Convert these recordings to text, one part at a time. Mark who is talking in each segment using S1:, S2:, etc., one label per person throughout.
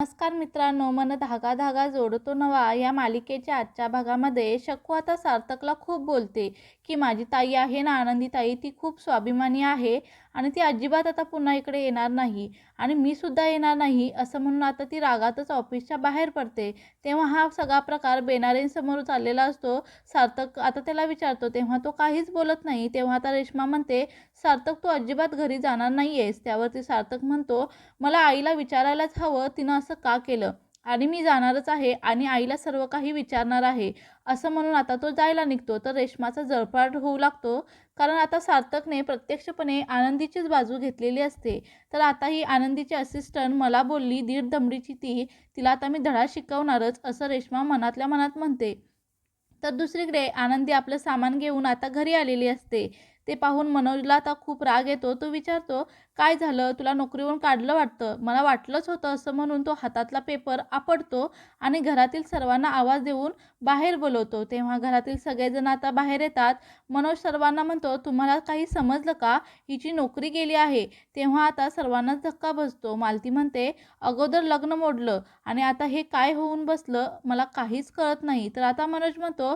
S1: नमस्कार मित्रांनो, मन धागा धागा जोडतो नवा या मालिकेच्या आजच्या भागामध्ये शकू आता सार्थकला खूप बोलते की माझी ताई आहे ना, आनंदी ताई, ती खूप स्वाभिमानी आहे आणि ती अजिबात आता पुन्हा इकडे येणार नाही आणि मी सुद्धा येणार नाही असं म्हणून आता ती रागातच ऑफिसच्या बाहेर पडते. तेव्हा हा सगळा प्रकार बेनारेंसमोर चाललेला असतो. सार्थक आता त्याला विचारतो तेव्हा तो काहीच बोलत नाही. तेव्हा आता रेश्मा म्हणते, सार्थक तू अजिबात घरी जाणार नाहीयेस. त्यावरती सार्थक म्हणतो, मला आईला विचारायलाच हवं तिनं असं का केलं, आणि मी जाणारच आहे आणि आईला सर्व काही विचारणार आहे असं म्हणून आता तो जायला निघतो. तर रेश्माचा जळफाट होऊ लागतो, कारण आता सार्थकने प्रत्यक्षपणे आनंदीचीच बाजू घेतलेली असते. तर आता ही आनंदीची असिस्टंट मला बोलली, दीड दमडीची ती, तिला आता मी धडा शिकवणारच असं रेश्मा मनातल्या मनात म्हणते. तर दुसरीकडे आनंदी आपलं सामान घेऊन आता घरी आलेली असते. ते पाहून मनोजला आता खूप राग येतो. तो विचारतो, काय झालं, तुला नोकरीवरून काढलं वाटतं, मला वाटलंच होतं असं म्हणून तो हातातला पेपर आपटतो आणि घरातील सर्वांना आवाज देऊन बाहेर बोलवतो. तेव्हा घरातील सगळेजण आता बाहेर येतात. मनोज सर्वांना म्हणतो, तुम्हाला काही समजलं का, हिची नोकरी गेली आहे. तेव्हा आता सर्वांनाच धक्का बसतो. मालती म्हणते, अगोदर लग्न मोडलं आणि आता हे काय होऊन बसलं, मला काहीच कळत नाही. तर आता मनोज म्हणतो,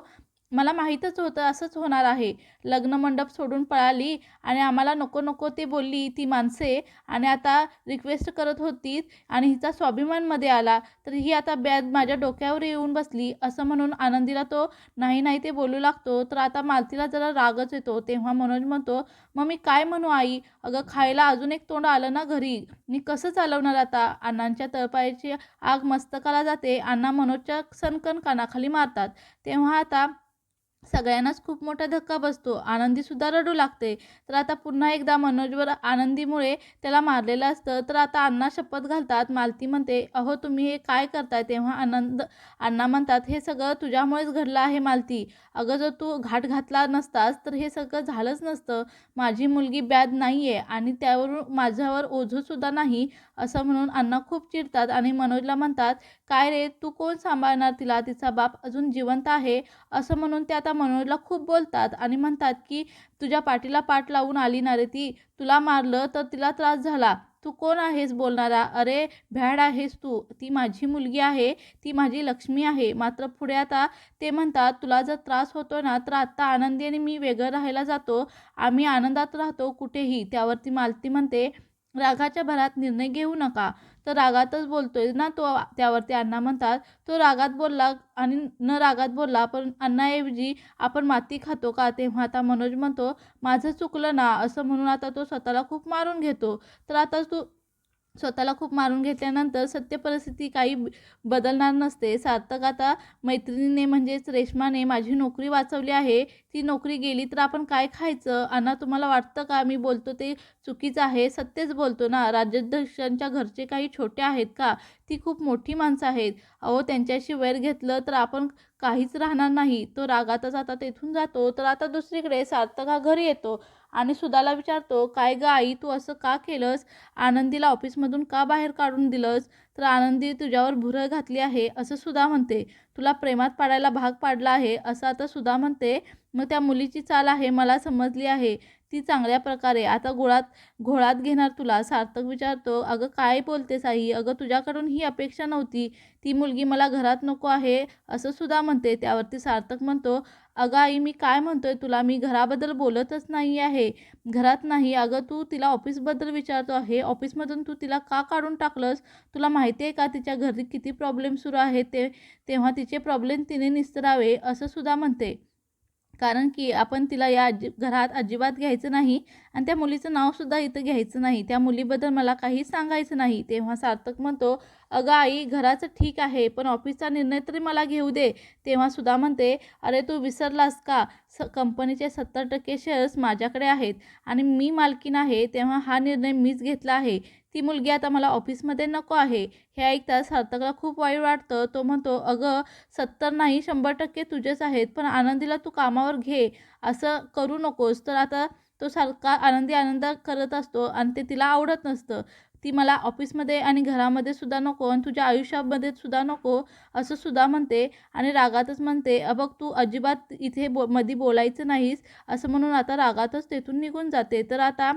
S1: मला माहीतच होतं असंच होणार आहे. लग्न मंडप सोडून पळाली आणि आम्हाला नको नको ते बोलली ती माणसे, आणि आता रिक्वेस्ट करत होती आणि हिचा स्वाभिमानमध्ये आला, तर ही आता बॅग माझ्या डोक्यावर येऊन बसली असं म्हणून आनंदीला तो नाही नाही ते बोलू लागतो. तर आता मालतीला जरा रागच येतो. तेव्हा मनोज म्हणतो, मग मी काय म्हणू आई, अगं खायला अजून एक तोंड आलं ना घरी, मी कसं चालवणार आता. अण्णांच्या तळपायाची आग मस्तकाला जाते. अण्णा मनोजच्या सणकण कानाखाली मारतात. तेव्हा आता सगळ्यांनाच खूप मोठा धक्का बसतो. आनंदीसुद्धा रडू लागते. तर आता पुन्हा एकदा मनोजवर आनंदीमुळे त्याला मारलेलं असतं. तर आता अण्णा शपथ घालतात. मालती म्हणते, अहो तुम्ही हे काय करताय. तेव्हा अण्णा म्हणतात, हे सगळं तुझ्यामुळेच घडलं आहे मालती. अगं जर तू घाट घातला नसतास तर हे सगळं झालंच नसतं. माझी मुलगी ब्याद नाही आहे आणि त्यावरून माझ्यावर ओझंसुद्धा नाही असं म्हणून अण्णा खूप चिडतात आणि मनोजला म्हणतात, काय रे, तू कोण सांभाळणार तिला, तिचा बाप अजून जिवंत आहे असं म्हणून ते आता मनोजला खूप बोलतात आणि म्हणतात की तुझ्या पाठीला पाठ लावून आली ना रे ती, तुला मारलं तर तिला त्रास झाला, तू कोण आहेस बोलणारा, अरे भ्याड आहेस तू, ती माझी मुलगी आहे, ती माझी लक्ष्मी आहे. मात्र पुढे आता ते म्हणतात, तुला जर त्रास होतो ना तर आत्ता आनंदी आणि मी वेगळं राहायला जातो, आम्ही आनंदात राहतो कुठेही. त्यावरती मालती म्हणते, रागाच्या भरात निर्णय घेऊ नका. तर रागातच बोलतोय ना तो. त्यावरती अण्णा म्हणतात, तो रागात बोलला आणि न रागात बोलला, पण अन्नाऐवजी आपण माती खातो का. तेव्हा आता मनोज म्हणतो, माझं चुकलं ना असं म्हणून आता तो स्वतःला खूप मारून घेतो. तर आता तू स्वतःला खूप मारून घेतल्यानंतर सत्य परिस्थिती काही बदलणार नसते. सार्थक आता मैत्रिणीने म्हणजेच रेश्माने माझी नोकरी वाचवली आहे, ती नोकरी गेली तर आपण काय खायचं. अण्णा तुम्हाला वाटतं का मी बोलतो ते चुकीचं आहे, सत्यच बोलतो ना. राज्याध्यक्षांच्या घरचे काही छोटे आहेत का, ती खूप मोठी माणसं आहेत. अहो त्यांच्याशी वैर घेतलं तर आपण काहीच राहणार नाही. तो रागातच आता तेथून जातो. तर आता दुसरीकडे सार्थक हा घरी येतो आणि सुधाला विचारतो, काय गं आई, तू असं का केलंस, आनंदीला ऑफिसमधून का बाहेर काढून दिलंस. तर आनंदी तुझ्यावर भुरळ घातली आहे असं सुधा म्हणते, तुला प्रेमात पाडायला भाग पाडला आहे असं आता सुधा म्हणते. मग त्या मुलीची चाल आहे मला समजली आहे, ती चांगल्या प्रकारे आता घोळात घेणार तुला. सार्थक विचारतो, अगं काय बोलतेस आई, अगं तुझ्याकडून ही अपेक्षा नव्हती, ती मुलगी मला घरात नको आहे असं सुधा म्हणते. त्यावरती सार्थक म्हणतो, अगं आई मी काय म्हणतोय तुला, मी घराबद्दल बोलतच नाही आहे, घरात नाही. अगं तू तिला ऑफिसबद्दल विचारतो आहे, ऑफिसमधून तू तिला का काढून टाकलंस, तुला माहिती आहे का तिच्या घरी किती प्रॉब्लेम सुरू आहेत, तेव्हा तिचे प्रॉब्लेम तिने निस्तरावे असं सुद्धा म्हणते. कारण की आपण तिला या घरात अजिबात घ्यायचं नाही आणि त्या मुलीचं नावसुद्धा इथं घ्यायचं नाही, त्या मुलीबद्दल मला काहीच सांगायचं नाही. तेव्हा सार्थक म्हणतो, अगं आई घराचं ठीक आहे पण ऑफिसचा निर्णय तरी मला घेऊ दे. तेव्हा सुद्धा म्हणते, अरे तू विसरलास का, कंपनीचे 70% शेअर्स माझ्याकडे आहेत आणि मी मालकीण आहे, तेव्हा हा निर्णय मीच घेतला आहे. ती मुलगी आता मला ऑफिसमध्ये नको आहे. हे ऐकताच सार्थकला खूप वाईट वाटतं. तो म्हणतो, अगं 70 नाही 100% तुझेच आहेत, पण आनंदीला तू कामावर घे, असं करू नकोस. तर आता तो सारखा आनंदी आनंद करत असतो आणि ते तिला आवडत नसतं. ती मला ऑफिसमध्ये आणि घरामध्ये सुद्धा नको आणि तुझ्या आयुष्यामध्ये सुद्धा नको असं सुद्धा म्हणते आणि रागातच म्हणते, बघ तू अजिबात इथे मधी बोलायचं नाहीस असं म्हणून आता रागातच तेथून निघून जाते. तर आता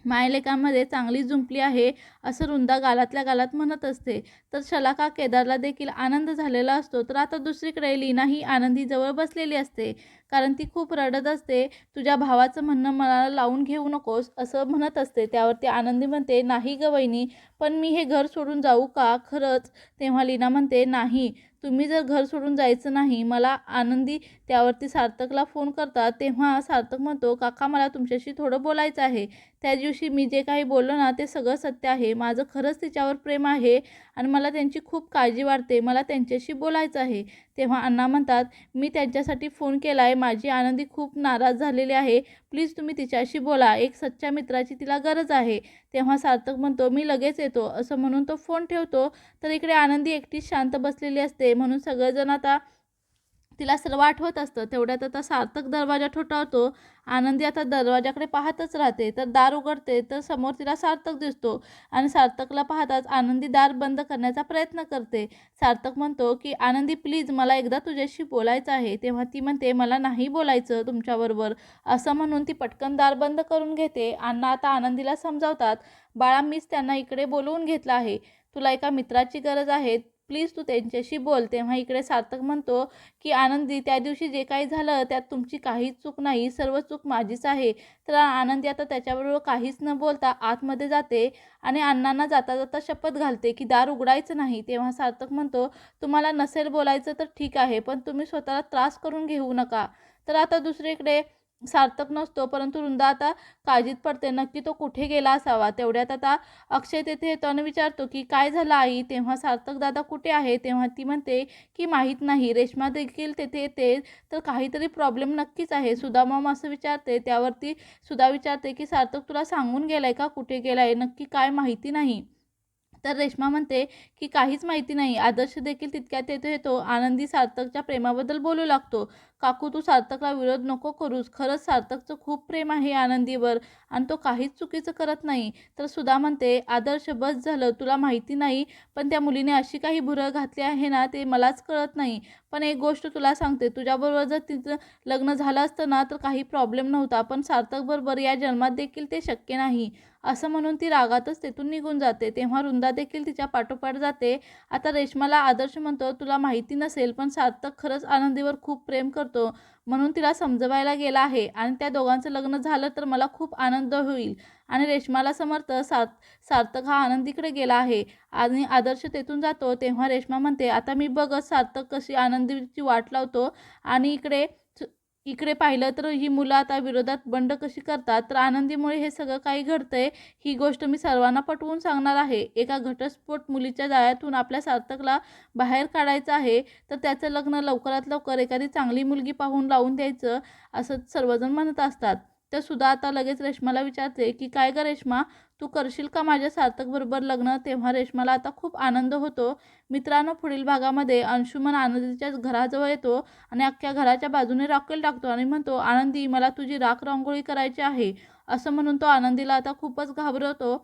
S1: मायलेकांमध्ये चांगली जुंपली आहे असं वृंदा गालातल्या गालात म्हणत असते. तर शलाका केदारला देखील आनंद झालेला असतो. तर आता दुसरीकडे लीना ही आनंदी जवळ बसलेली असते, कारण ती खूप रडत असते. तुझ्या भावाचं म्हणणं मला लावून घेऊ नकोस असं म्हणत असते. त्यावरती आनंदी म्हणते, नाही ग वहिनी, पण मी हे घर सोडून जाऊ का खरंच? तेव्हा लीना म्हणते, नाही, तुम्ही जर घर सोडून जायचं नाही. मला आनंदी त्यावरती सार्थकला फोन करतात. तेव्हा सार्थक म्हणतो, काका मला तुमच्याशी थोडं बोलायचं आहे. त्या दिवशी मी जे काही बोललो ना ते सगळं सत्य आहे. माझं खरंच तिच्यावर प्रेम आहे आणि मला त्यांची खूप काळजी वाटते. मला त्यांच्याशी बोलायचं आहे. तेव्हा अण्णा म्हणतात, मी त्यांच्यासाठी फोन केला आहे. माझी आनंदी खूप नाराज झालेली आहे. प्लीज तुम्ही तिच्याशी बोला. एक सच्च्या मित्राची तिला गरज आहे. तेव्हा सार्थक म्हणतो, मी लगेच येतो असं म्हणून तो फोन ठेवतो. तर इकडे आनंदी एकटीच शांत बसलेली असते. म्हणून सगळेजण आता तिला सर्व आठवत असतं. तेवढ्यात आता सार्थक दरवाजा ठोठावतो. आनंदी आता दरवाजाकडे पाहतच राहते. तर दार उघडते तर समोर तिला सार्थक दिसतो आणि सार्थकला पाहताच आनंदी दार बंद करण्याचा प्रयत्न करते. सार्थक म्हणतो की आनंदी प्लीज मला एकदा तुझ्याशी बोलायचं आहे. तेव्हा ती म्हणते, मला नाही बोलायचं तुमच्याबरोबर असं म्हणून ती पटकन दार बंद करून घेते. अण्णा आता आनंदीला समजावतात, बाळा मीच त्यांना इकडे बोलवून घेतलं आहे. तुला एका मित्राची गरज आहे. प्लीज तू त्यांच्याशी बोल. तेव्हा इकडे सार्थक म्हणतो की आनंदी त्या दिवशी जे काही झालं त्यात तुमची काहीच चूक नाही. सर्व चूक माझीच आहे. तर आनंदी आता त्याच्याबरोबर काहीच न बोलता आतमध्ये जाते आणि अण्णांना जाता जाता शपथ घालते की दार उघडायचं नाही. तेव्हा सार्थक म्हणतो, तुम्हाला नसेल बोलायचं तर ठीक आहे, पण तुम्ही स्वतःला त्रास करून घेऊ नका. तर आता दुसरीकडे सार्थक नसतो, परंतु वृंदा आता काळजीत पडते. नक्की तो कुठे गेला असावा. तेवढ्यात आता अक्षय तेथे येतो आणि विचारतो की काय झालं आई? तेव्हा सार्थक दादा कुठे आहे? तेव्हा ती म्हणते की माहीत नाही. रेश्मा देखील तेथे येते. तर काहीतरी प्रॉब्लेम नक्कीच आहे. सुधा मॉम असं विचारते. त्यावरती सुधा विचारते की सार्थक तुला सांगून गेलाय का कुठे गेलाय? नक्की काय माहिती नाही. तर रेश्मा म्हणते की काहीच माहिती नाही. आदर्श देखील तितक्यात येतो. आनंदी सार्थकच्या प्रेमाबद्दल बोलू लागतो. काकू तू सार्थकला विरोध नको करूस. खरंच सार्थकचं खूप प्रेम आहे आनंदीवर आणि तो काहीच चुकीचं करत नाही. तर सुधा म्हणते, आदर्श बस झालं, तुला माहिती नाही, पण त्या मुलीने अशी काही भुरळ घातली आहे ना ते मलाच कळत नाही. पण एक गोष्ट तुला सांगते, तुझ्याबरोबर जर तिचं लग्न झालं असतं ना तर काही प्रॉब्लेम नव्हता, पण सार्थकबरोबर या जन्मात देखील ते शक्य नाही असं म्हणून ती रागातच तेथून निघून जाते. तेव्हा वृंदा देखील तिच्या पाठोपाठ जाते. आता रेश्माला आदर्श म्हणतो, तुला माहिती नसेल पण सार्थक खरंच आनंदीवर खूप प्रेम करतो, म्हणून तिला समजवायला गेला आहे आणि त्या दोघांचं लग्न झालं तर मला खूप आनंद होईल. आणि रेश्माला समजतं सार्थक हा आनंदीकडे गेला आहे आणि आदर्श तेथून जातो. तेव्हा रेश्मा म्हणते, आता मी बघत सार्थक कशी आनंदीची वाट लावतो आणि इकडे पाहिलं तर ही मुलं आता विरोधात बंड कशी करतात. तर आनंदीमुळे हे सगळं काही घडतंय. ही गोष्ट मी सर्वांना पटवून सांगणार आहे. एका घटस्फोट मुलीच्या जाळ्यातून आपल्या सार्थकला बाहेर काढायचं आहे. तर त्याचं लग्न लवकरात लवकर एखादी चांगली मुलगी पाहून लावून द्यायचं असं सर्वजण म्हणत असतात. तर सुद्धा आता लगेच रेश्माला विचारते की काय ग रेश्मा, तू करशील का माझ्या सार्थकबरोबर लग्न? तेव्हा रेश्माला आता खूप आनंद होतो. मित्रांनो, पुढील भागामध्ये अंशुमन आनंदीच्या घराजवळ येतो आणि अख्ख्या घराच्या बाजूने रॉकेल टाकतो आणि म्हणतो, आनंदी मला तुझी राख रांगोळी करायची आहे असं म्हणून तो आनंदीला आता खूपच घाबरवतो.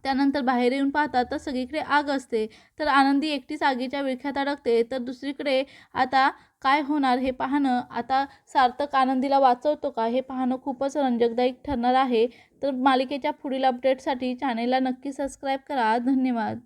S1: त्यानंतर बाहेर येऊन पाहतात तर सगळीकडे आग असते. तर आनंदी एकटीच आगीच्या विळख्यात अडकते. तर दुसरीकडे आता काय होणार हे पाहणं, आता सार्थक आनंदीला वाचवतो का हे पाहणं खूपच रंजकदायक ठरणार आहे. तर मालिकेच्या पुढील अपडेटसाठी चॅनेलला नक्की सबस्क्राईब करा. धन्यवाद.